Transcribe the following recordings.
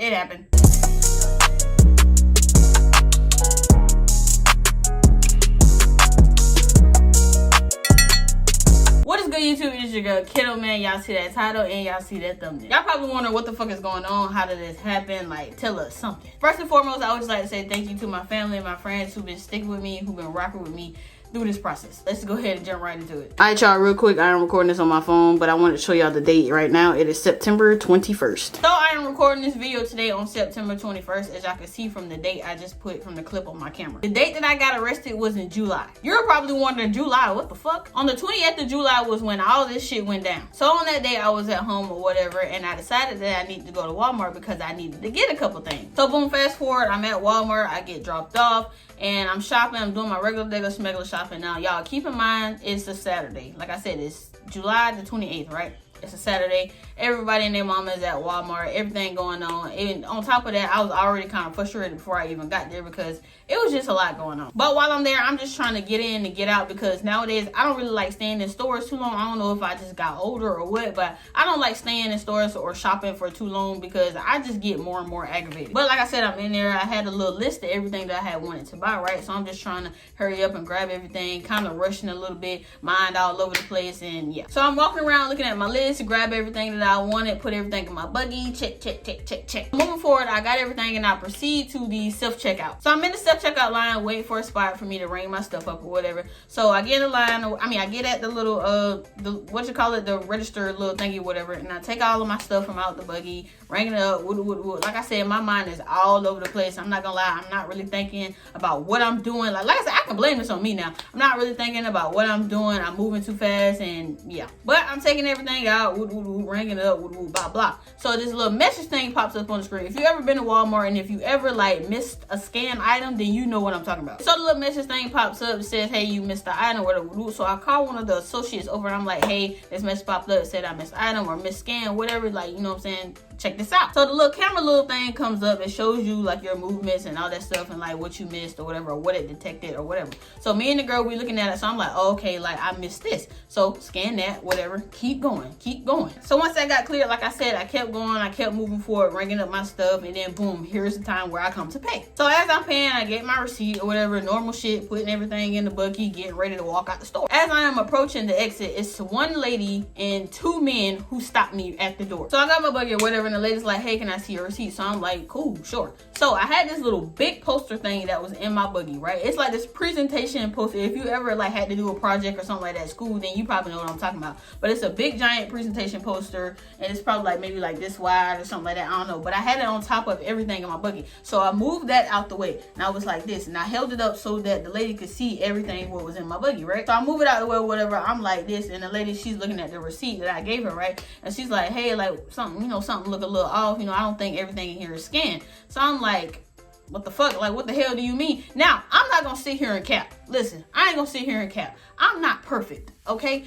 It happened. What is good, YouTube? It's your girl Kiddo, man. Y'all see that title and y'all see that thumbnail. Y'all probably wondering what the fuck is going on. How did this happen? Like, tell us something. First and foremost, I always like to say thank you to my family and my friends who've been sticking with me, who've been rocking with me through this process. Let's go ahead and jump right into it. Alright, y'all, real quick, I am recording this on my phone, but I wanted to show y'all the date right now. It is September 21st. So I am recording this video today on September 21st, as y'all can see from the date I just put from the clip on my camera. The date that I got arrested was in July. You're probably wondering, July, what the fuck? On the 28th of July was when all this shit went down. So on that day, I was at home or whatever, and I decided that I needed to go to Walmart because I needed to get a couple things. So boom, fast forward, I'm at Walmart, I get dropped off, and I'm shopping. I'm doing my regular smuggler shopping. Now, y'all, keep in mind, it's a Saturday. Like I said, it's July the 28th, right? It's a Saturday. Everybody and their mama is at Walmart. Everything going on. And on top of that, I was already kind of frustrated before I even got there because it was just a lot going on. But while I'm there, I'm just trying to get in and get out because nowadays, I don't really like staying in stores too long. I don't know if I just got older or what, but I don't like staying in stores or shopping for too long because I just get more and more aggravated. But like I said, I'm in there. I had a little list of everything that I had wanted to buy, right? So I'm just trying to hurry up and grab everything, kind of rushing a little bit, mind all over the place, and yeah. So I'm walking around looking at my list, grab everything that I wanted, put everything in my buggy, check, check, check, check, check. Moving forward, I got everything and I proceed to the self-checkout. So I'm in the self-checkout line waiting for a spot for me to ring my stuff up or whatever. So I get in the line, I get at the little, the register little thingy or whatever, and I take all of my stuff from out the buggy, ring it up, like I said, my mind is all over the place. I'm not gonna lie, I'm not really thinking about what I'm doing. Like I said, I can blame this on me now. I'm not really thinking about what I'm doing. I'm moving too fast and yeah. But I'm taking everything out, ringing it up, blah blah. So this little message thing pops up on the screen. If you ever been to Walmart and if you ever like missed a scan item, then you know what I'm talking about. So the little message thing pops up. It says, hey, you missed the item, whatever. So I call one of the associates over and I'm like, hey, this message popped up. It said I missed item or missed scan, whatever. Like, you know what I'm saying? Check this out. So the little camera little thing comes up. It shows you like your movements and all that stuff and like what you missed or whatever, or what it detected or whatever. So me and the girl, we looking at it. So I'm like, oh, okay, like I missed this. So scan that, whatever. Keep going, keep going. So once that got cleared, like I said, I kept going. I kept moving forward, ringing up my stuff, and then boom, here's the time where I come to pay. So as I'm paying, I get my receipt or whatever, normal shit, putting everything in the buggy, getting ready to walk out the store. As I am approaching the exit, it's one lady and two men who stopped me at the door. So I got my buggy or whatever, and the lady's like, hey, can I see your receipt? So I'm like, cool, sure. So I had this little big poster thing that was in my buggy, right? It's like this presentation poster. If you ever like had to do a project or something like that at school, then you probably know what I'm talking about. But it's a big giant presentation poster, and it's probably like maybe like this wide or something like that. I don't know. But I had it on top of everything in my buggy. So I moved that out the way, and I was like this, and I held it up so that the lady could see everything what was in my buggy, right? So I move it out the way, whatever. I'm like this, and the lady, she's looking at the receipt that I gave her, right? And she's like, hey, like something, you know, something look a little off. You know, I don't think everything in here is scanned. So I'm like, what the fuck? Like, what the hell do you mean? Now, I'm not gonna sit here and cap. Listen, I ain't gonna sit here and cap. I'm not perfect, okay?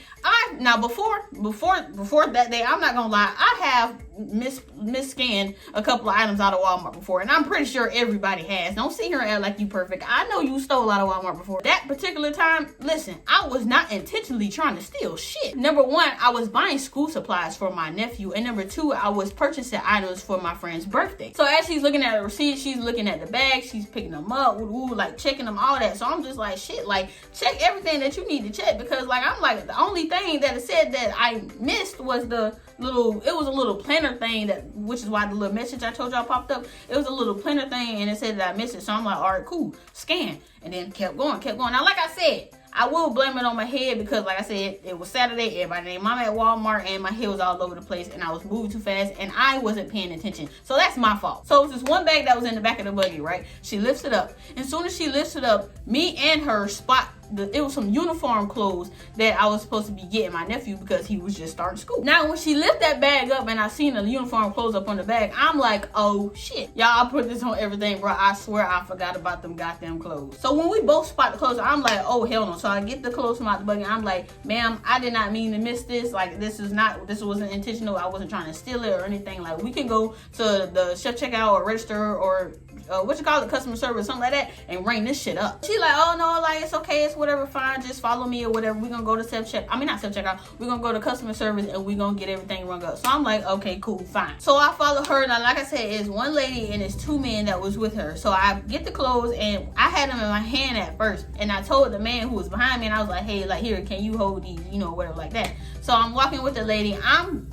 Now before that day, I'm not gonna lie, I have mis-scanned a couple of items out of Walmart before, and I'm pretty sure everybody has. Don't sit here and act like you perfect. I know you stole out of Walmart before. That particular time, listen, I was not intentionally trying to steal shit. Number one, I was buying school supplies for my nephew, and number two, I was purchasing items for my friend's birthday. So as she's looking at the receipt, she's looking at the bag, she's picking them up, like checking them, all that. So I'm just like, shit, like check everything that you need to check, because like I'm like, the only thing that it said that I missed was the little, it was a little planner thing, that which is why the little message I told y'all popped up. It was a little planner thing, and it said that I missed it. So I'm like, all right, cool, scan, and then kept going. Now, like I said, I will blame it on my head because, like I said, it was Saturday. Everybody named Mama at Walmart, and my head was all over the place, and I was moving too fast, and I wasn't paying attention. So that's my fault. So it was this one bag that was in the back of the buggy, right? She lifts it up, and as soon as she lifts it up, me and her spot it was some uniform clothes that I was supposed to be getting my nephew because he was just starting school. Now, when she lifted that bag up and I seen the uniform clothes up on the bag, I'm like, oh shit. Y'all, I put this on everything, bro. I swear I forgot about them goddamn clothes. So when we both spot the clothes, I'm like, oh hell no. So I get the clothes from out the buggy. I'm like, ma'am, I did not mean to miss this. Like, this wasn't intentional. I wasn't trying to steal it or anything. Like, we can go to the self checkout or register or customer service, something like that, and ring this shit up. She like, oh no, like it's okay, it's whatever, fine, just follow me or whatever. We gonna go to not self-checkout. We gonna go to customer service and we gonna get everything rung up. So I'm like, okay, cool, fine. So I follow her. Now, like I said, it's one lady and it's two men that was with her. So I get the clothes and I had them in my hand at first, and I told the man who was behind me, and I was like, hey, like, here, can you hold these, you know, whatever, like that. So I'm walking with the lady. I'm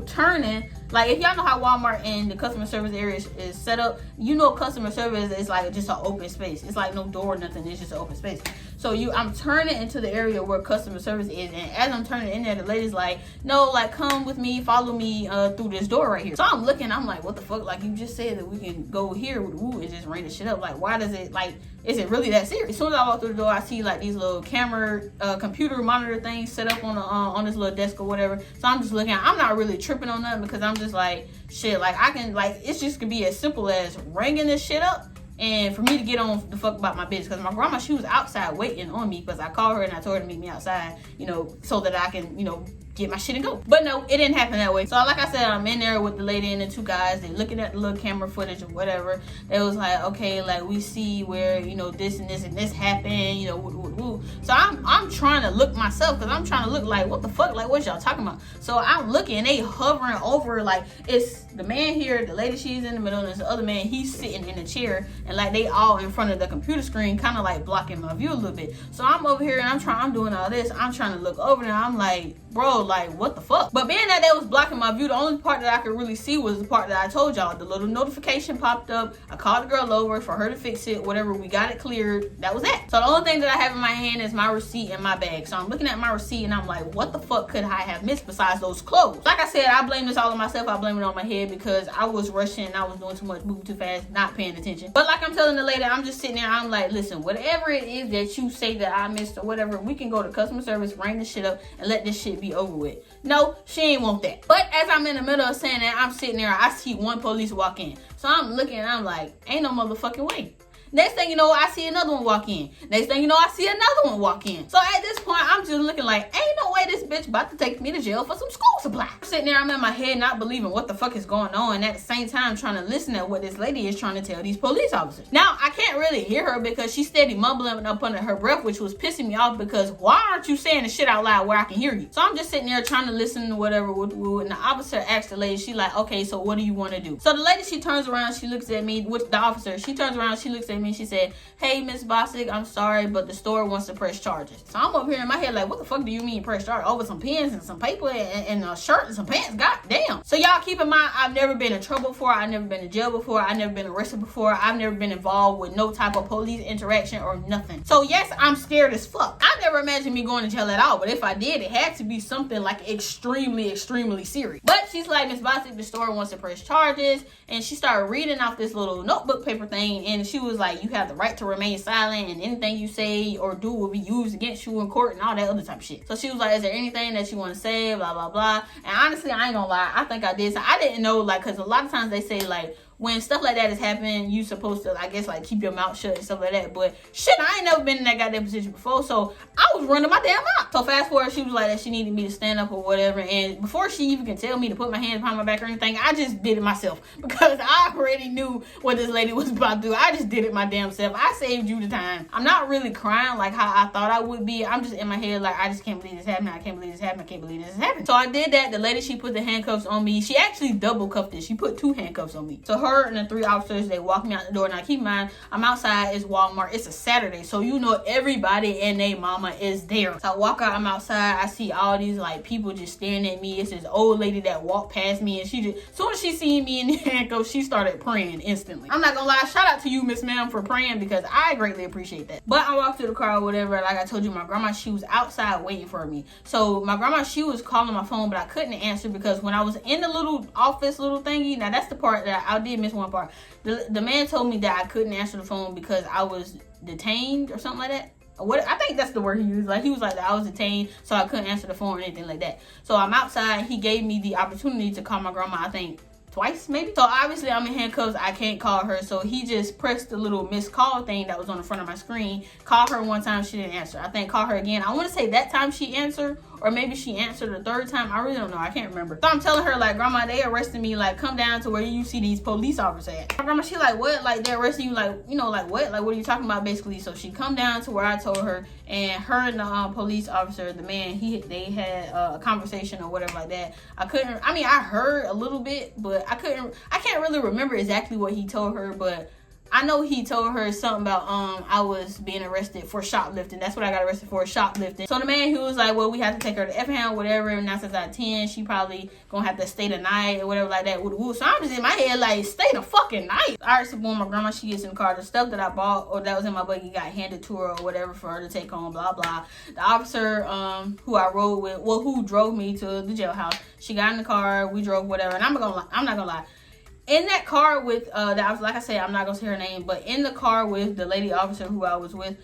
turning. Like, if y'all know how Walmart and the customer service area is set up, you know, customer service is like just an open space. It's like no door, nothing. It's just an open space. So I'm turning into the area where customer service is, and as I'm turning in there, the lady's like, no, like, come with me, follow me through this door right here. So I'm looking, I'm like, what the fuck? Like, you just said that we can go here with woo and just ring the shit up. Like, why does it, like, is it really that serious? As soon as I walk through the door, I see like these little camera, computer monitor things set up on this little desk or whatever. So I'm just looking. I'm not really tripping on nothing because I'm just like, shit, like I can, like, it's just gonna be as simple as ringing this shit up. And for me to get on the fuck about my business, because my grandma, she was outside waiting on me, because I called her and I told her to meet me outside, you know, so that I can, you know, get my shit and go. But no, it didn't happen that way. So like I said, I'm in there with the lady and the two guys. They're looking at the little camera footage or whatever. They was like, okay, like, we see where, you know, this and this and this happened, you know, woo. So I'm trying to look myself, because I'm trying to look like, what the fuck, like, what y'all talking about? So I'm looking, they hovering over, like, it's the man here, the lady, she's in the middle, and there's the other man, he's sitting in a chair, and like they all in front of the computer screen, kind of like blocking my view a little bit. So I'm over here and I'm doing all this. I'm trying to look over there. I'm like, bro, like, what the fuck? But being that they was blocking my view, the only part that I could really see was the part that I told y'all. The little notification popped up. I called the girl over for her to fix it, whatever. We got it cleared. That was that. So the only thing that I have in my hand is my receipt and my bag. So I'm looking at my receipt and I'm like, what the fuck could I have missed besides those clothes? Like I said, I blame this all on myself. I blame it on my head because I was rushing and I was doing too much, moving too fast, not paying attention. But like I'm telling the lady, I'm just sitting there. I'm like, listen, whatever it is that you say that I missed or whatever, we can go to customer service, ring this shit up, and let this shit be over with. No, she ain't want that. But as I'm in the middle of saying that, I'm sitting there, I see one police walk in. So I'm looking and I'm like, ain't no motherfucking way. Next thing you know, I see another one walk in. Next thing you know, I see another one walk in. So at this point, I'm just looking like, ain't no way this bitch about to take me to jail for some school supply. I'm sitting there, I'm in my head not believing what the fuck is going on, and at the same time trying to listen to what this lady is trying to tell these police officers. Now, I can't really hear her because she's steady mumbling up under her breath, which was pissing me off because why aren't you saying the shit out loud where I can hear you? So I'm just sitting there trying to listen to whatever, and the officer asked the lady, she like, okay, so what do you want to do? So the lady, she turns around, she looks at me, with the officer, she turns around, she looks at me, she said, hey, Miss Bosick, I'm sorry, but the store wants to press charges. So I'm up here in my head like, what the fuck do you mean press charges? Over some pens and some paper and a shirt and some pants? God damn. So y'all keep in mind, I've never been in trouble before. I've never been in jail before. I've never been arrested before. I've never been involved with no type of police interaction or nothing. So yes, I'm scared as fuck. I never imagined me going to jail at all, but if I did, it had to be something like extremely serious. But she's like, Miss Bosick, the store wants to press charges, and she started reading off this little notebook paper thing, and she was like, you have the right to remain silent, and anything you say or do will be used against you in court and all that other type of shit. So she was like, is there anything that you want to say, blah blah blah. And honestly, I ain't gonna lie, I think I did. So I didn't know, like, because a lot of times they say, like, when stuff like that is happening, you supposed to, I guess, like, keep your mouth shut and stuff like that. But shit, I ain't never been in that goddamn position before, so I was running my damn mouth. So fast forward, she was like that she needed me to stand up or whatever, and before she even can tell me to put my hands behind my back or anything, I just did it myself because I already knew what this lady was about to do. I just did it my damn self. I saved you the time. I'm not really crying like how I thought I would be. I'm just in my head like, I just can't believe this happened. I can't believe this happened. I can't believe this happened. So I did that. The lady, she put the handcuffs on me. She actually double cuffed it. She put 2 handcuffs on me. So her and the 3 officers, they walk me out the door. Now keep in mind, I'm outside, it's Walmart, it's a Saturday, so you know everybody and their mama is there. So I walk out, I'm outside, I see all these like people just staring at me. It's this old lady that walked past me, and she just, as soon as she seen me in the handcuffs, she started praying instantly. I'm not gonna lie, shout out to you, Miss Ma'am, for praying, because I greatly appreciate that. But I walked to the car or whatever. Like I told you, my grandma, she was outside waiting for me. So my grandma, she was calling my phone, but I couldn't answer because when I was in the little office little thingy, now that's the part that I did miss one part. The man told me that I couldn't answer the phone because I was detained or something like that. What, I think that's the word he used. Like, he was like that I was detained, so I couldn't answer the phone or anything like that. So I'm outside. He gave me the opportunity to call my grandma, I think twice maybe. So obviously I'm in handcuffs, I can't call her. So he just pressed the little missed call thing that was on the front of my screen. Called her one time, she didn't answer. I think call her again. I want to say that time she answered, or maybe she answered the third time. I really don't know. I can't remember. So I'm telling her, like, grandma, they arrested me. Like, come down to where you see these police officers at. My grandma, she like, what? Like, they arrested you? Like, you know, like, what? Like, what are you talking about, basically? So she come down to where I told her, and her and the police officer, the man, they had a conversation or whatever like that. I heard a little bit, but I can't really remember exactly what he told her, but I know he told her something about I was being arrested for shoplifting. That's what I got arrested for, shoplifting. So the man, he was like, well, we have to take her to F-Hound, whatever, and 9 times out of 10, she probably gonna have to stay the night or whatever like that. So I'm just in my head like, stay the fucking night. Alright, so boom, my grandma, she gets in the car. The stuff that I bought or that was in my buggy got handed to her or whatever for her to take home, blah blah. The officer who I rode with, well, who drove me to the jailhouse, she got in the car, we drove, whatever, and I'm not gonna lie. In that car with like I said, I'm not gonna say her name, but in the car with the lady officer who I was with,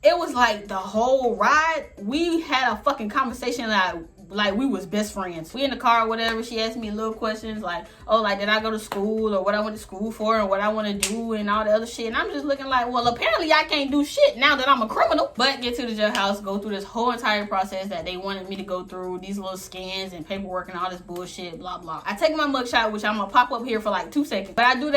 it was like the whole ride we had a fucking conversation like we was best friends. We in the car or whatever. She asked me little questions like, oh, like, did I go to school, or what I went to school for, and what I want to do, and all the other shit. And I'm just looking like, well, apparently I can't do shit now that I'm a criminal. But get to the jailhouse, go through this whole entire process that they wanted me to go through, these little scans and paperwork and all this bullshit, blah blah. I take my mugshot, which I'm gonna pop up here for like 2 seconds. But I do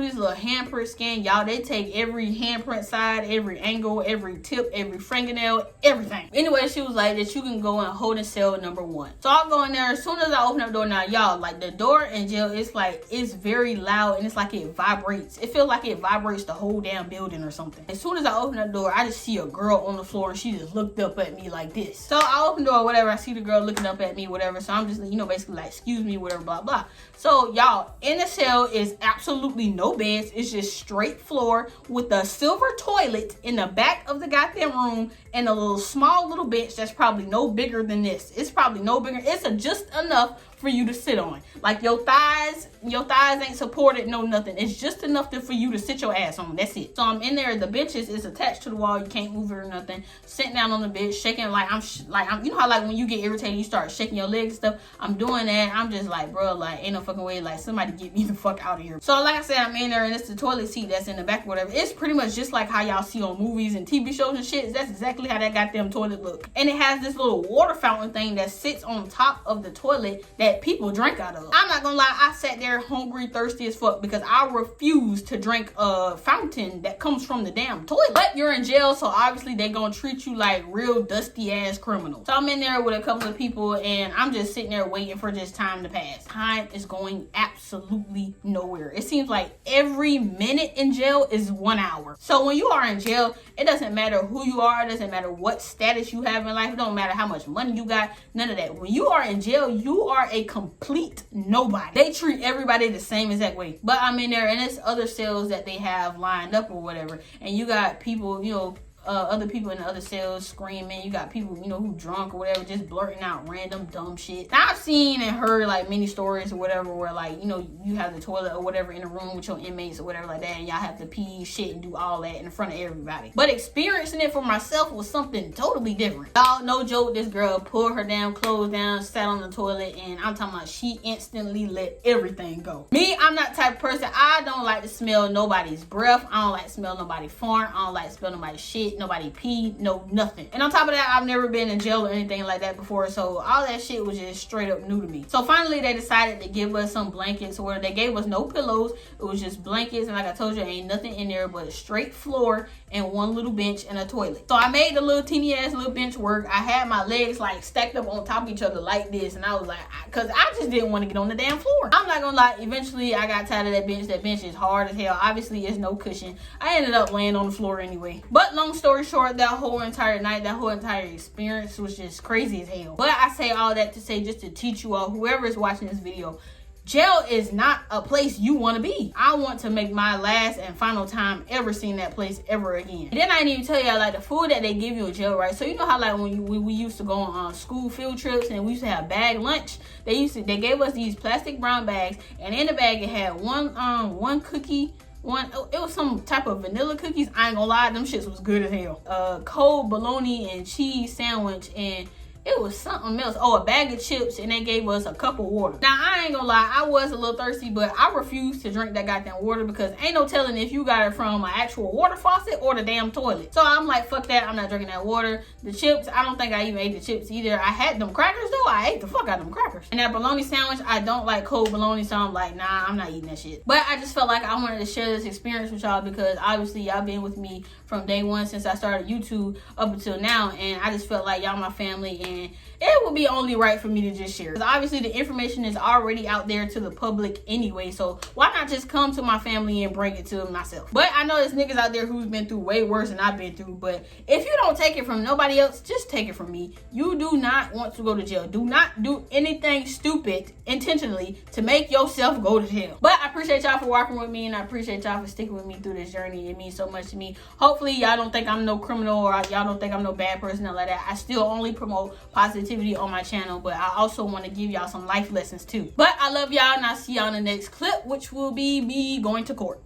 this little handprint scan, y'all. They take every handprint side, every angle, every tip, every fingernail, everything. Anyway, she was like that you can go and hold in cell number 1. So I'll go in there as soon as I open up the door. Now, y'all, like, the door in jail, it's very loud, and it's like it vibrates. It feels like it vibrates the whole damn building or something. As soon as I open the door, I just see a girl on the floor, and she just looked up at me like this. So I open the door, whatever. I see the girl looking up at me, whatever. So I'm just, you know, basically like, excuse me, whatever, blah blah. So y'all, in the cell is absolutely no beds. It's just straight floor with a silver toilet in the back of the goddamn room, and a little small little bench that's probably no bigger than this. It's probably no bigger. It's just enough for you to sit on. Like, your thighs ain't supported, no nothing. It's just enough for you to sit your ass on. That's it. So I'm in there. The benches is attached to the wall. You can't move it or nothing. Sitting down on the bench, shaking like I'm you know how like when you get irritated, you start shaking your legs and stuff. I'm doing that. I'm just like, bro, like, ain't no fucking way. Like, somebody get me the fuck out of here. So like I said, I'm in there, and it's the toilet seat that's in the back or whatever. It's pretty much just like how y'all see on movies and TV shows and shit. That's exactly how that goddamn toilet look. And it has this little water fountain thing that sits on top of the toilet that people drink out of. I'm not gonna lie, I sat there hungry, thirsty as fuck, because I refuse to drink a fountain that comes from the damn toilet. But you're in jail, so obviously they gonna treat you like real dusty ass criminals. So I'm in there with a couple of people, and I'm just sitting there waiting for just time to pass. Time is going absolutely nowhere. It seems like every minute in jail is 1 hour. So when you are in jail, it doesn't matter who you are, it doesn't matter what status you have in life, it don't matter how much money you got, none of that. When you are in jail, you are a complete nobody. They treat everybody the same exact way. But I'm in there, and it's other cells that they have lined up or whatever, and you got people, you know, other people in the other cells screaming. You got people, you know, who drunk or whatever, just blurting out random dumb shit. Now, I've seen and heard like many stories or whatever where, like, you know, you have the toilet or whatever in a room with your inmates or whatever like that, and y'all have to pee, shit, and do all that in front of everybody. But experiencing it for myself was something totally different. Y'all, no joke, this girl pulled her damn clothes down, sat on the toilet, and I'm talking about she instantly let everything go. Me, I'm not the type of person, I don't like to smell nobody's breath. I don't like to smell nobody's fart. I don't like to smell nobody's shit, nobody pee, no nothing. And on top of that, I've never been in jail or anything like that before, so all that shit was just straight up new to me. So finally they decided to give us some blankets, or they gave us no pillows. It was just blankets, and like I told you, ain't nothing in there but a straight floor and one little bench and a toilet. So I made the little teeny ass little bench work. I had my legs like stacked up on top of each other like this, and I was like, cause I just didn't want to get on the damn floor. I'm not gonna lie, eventually I got tired of that bench. That bench is hard as hell. Obviously it's no cushion. I ended up laying on the floor anyway. But long story short, that whole entire night, that whole entire experience was just crazy as hell. But I say all that to say, just to teach you all, whoever is watching this video, jail is not a place you want to be. I want to make my last and final time ever seeing that place ever again. And then I didn't even tell y'all, like, the food that they give you in jail, right? So you know how, like, when we used to go on school field trips and we used to have bag lunch, they gave us these plastic brown bags, and in the bag it had one cookie, it was some type of vanilla cookies. I ain't gonna lie, them shits was good as hell. Cold bologna and cheese sandwich, and it was something else. Oh, a bag of chips, and they gave us a cup of water. Now, I ain't gonna lie, I was a little thirsty, but I refused to drink that goddamn water because ain't no telling if you got it from an actual water faucet or the damn toilet. So I'm like, fuck that, I'm not drinking that water. The chips, I don't think I even ate the chips either. I had them crackers though, I ate the fuck out of them crackers. And that bologna sandwich, I don't like cold bologna, so I'm like, nah, I'm not eating that shit. But I just felt like I wanted to share this experience with y'all because obviously y'all been with me from day one since I started YouTube up until now, and I just felt like y'all my family, and it would be only right for me to just share. Because obviously the information is already out there to the public anyway, so why not just come to my family and bring it to myself? But I know there's niggas out there who's been through way worse than I've been through, but if you don't take it from nobody else, just take it from me. You do not want to go to jail. Do not do anything stupid intentionally to make yourself go to jail. But I appreciate y'all for walking with me, and I appreciate y'all for sticking with me through this journey. It means so much to me. Hopefully y'all don't think I'm no criminal, or y'all don't think I'm no bad person or like that. I still only promote positivity on my channel, but I also want to give y'all some life lessons too. But I love y'all, and I'll see y'all in the next clip, which will be me going to court.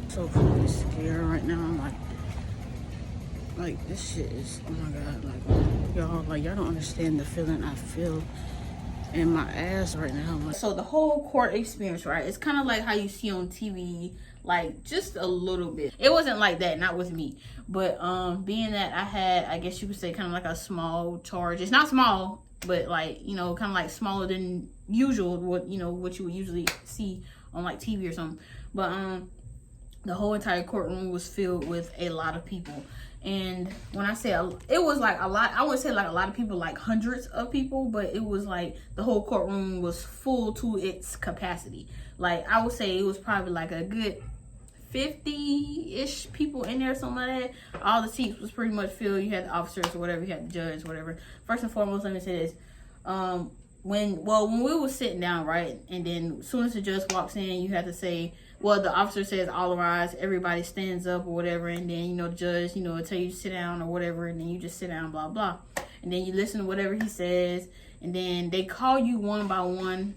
So fucking scared right now. I'm like this shit is, oh my god, y'all don't understand the feeling I feel in my ass right now. So the whole court experience, right, it's kind of like how you see on TV, like just a little bit. It wasn't like that, not with me, but being that I had, I guess you could say, kind of like a small charge. It's not small, but like, you know, kind of like smaller than usual, what you would usually see on like TV or something. But the whole entire courtroom was filled with a lot of people. And when I say it was like a lot, I wouldn't say like a lot of people, like hundreds of people, but it was like the whole courtroom was full to its capacity. Like I would say it was probably like a good 50-ish people in there, something like that. All the seats was pretty much filled. You had the officers or whatever, you had the judge, whatever. First and foremost, let me say this. When we were sitting down, right, and then as soon as the judge walks in, you have to say, well, the officer says all rise, everybody stands up or whatever, and then, you know, the judge, you know, will tell you to sit down or whatever, and then you just sit down, blah, blah. And then you listen to whatever he says, and then they call you one by one.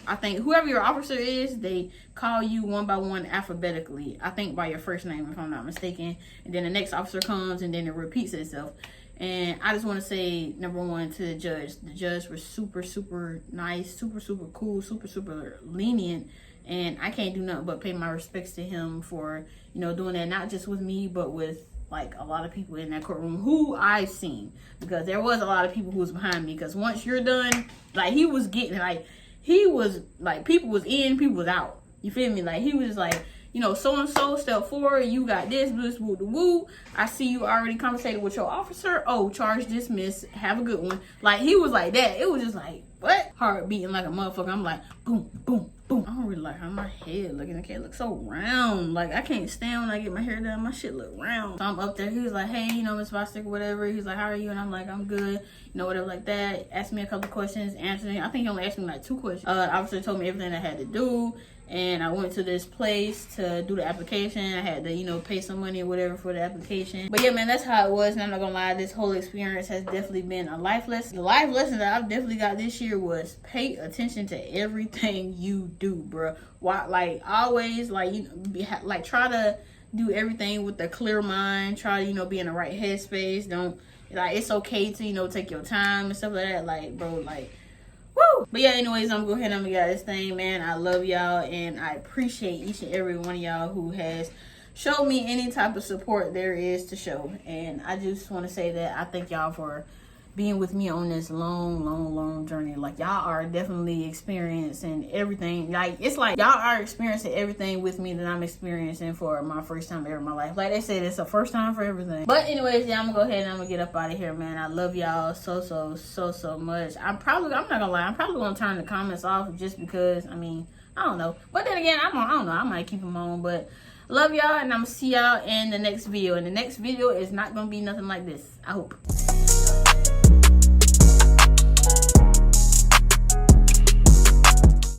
I think whoever your officer is, they call you one by one alphabetically. I think by your first name, if I'm not mistaken. And then the next officer comes, and then it repeats itself. And I just want to say, number one, to the judge. The judge was super, super nice, super, super cool, super, super lenient. And I can't do nothing but pay my respects to him for, you know, doing that, not just with me, but with like a lot of people in that courtroom who I've seen. Because there was a lot of people who was behind me. Because once you're done, like he was getting, like, he was like, people was in, people was out. You feel me? Like he was like, you know, so-and-so, step forward, you got this, woo. I see you already conversated with your officer. Oh, charge dismissed. Have a good one. Like, he was like that. It was just like, what? Heart beating like a motherfucker. I'm like, boom, boom, boom. I don't really like how my head looking. Okay, it looks so round. Like, I can't stand when I get my hair done. My shit look round. So I'm up there. He was like, hey, you know, Miss Bostic or whatever. He's like, how are you? And I'm like, I'm good. You know, whatever like that. Asked me a couple questions, answering. I think he only asked me like 2 questions. The officer told me everything I had to do. And I went to this place to do the application. I had to, you know, pay some money or whatever for the application. But yeah, man, that's how it was. And I'm not gonna lie, this whole experience has definitely been a life lesson. The life lesson that I've definitely got this year was pay attention to everything you do, bro. Why, like, always, like, you know, like, try to do everything with a clear mind. Try to, you know, be in the right headspace. Don't, like, it's okay to, you know, take your time and stuff like that. Like, bro, like, woo! But yeah, anyways, I'm gonna go ahead and get this thing, man. I love y'all, and I appreciate each and every one of y'all who has showed me any type of support there is to show. And I just want to say that I thank y'all for being with me on this long journey. Like, y'all are definitely experiencing everything. Like, it's like y'all are experiencing everything with me that I'm experiencing for my first time ever in my life. Like they said, it's a first time for everything. But anyways, yeah, I'm gonna go ahead and I'm gonna get up out of here, man. I love y'all so much. I'm not gonna lie, I'm probably gonna turn the comments off just because, I mean, I don't know. But then again, I don't know, I might keep them on. But love y'all, and I'm gonna see y'all in the next video. And the next video is not gonna be nothing like this, I hope.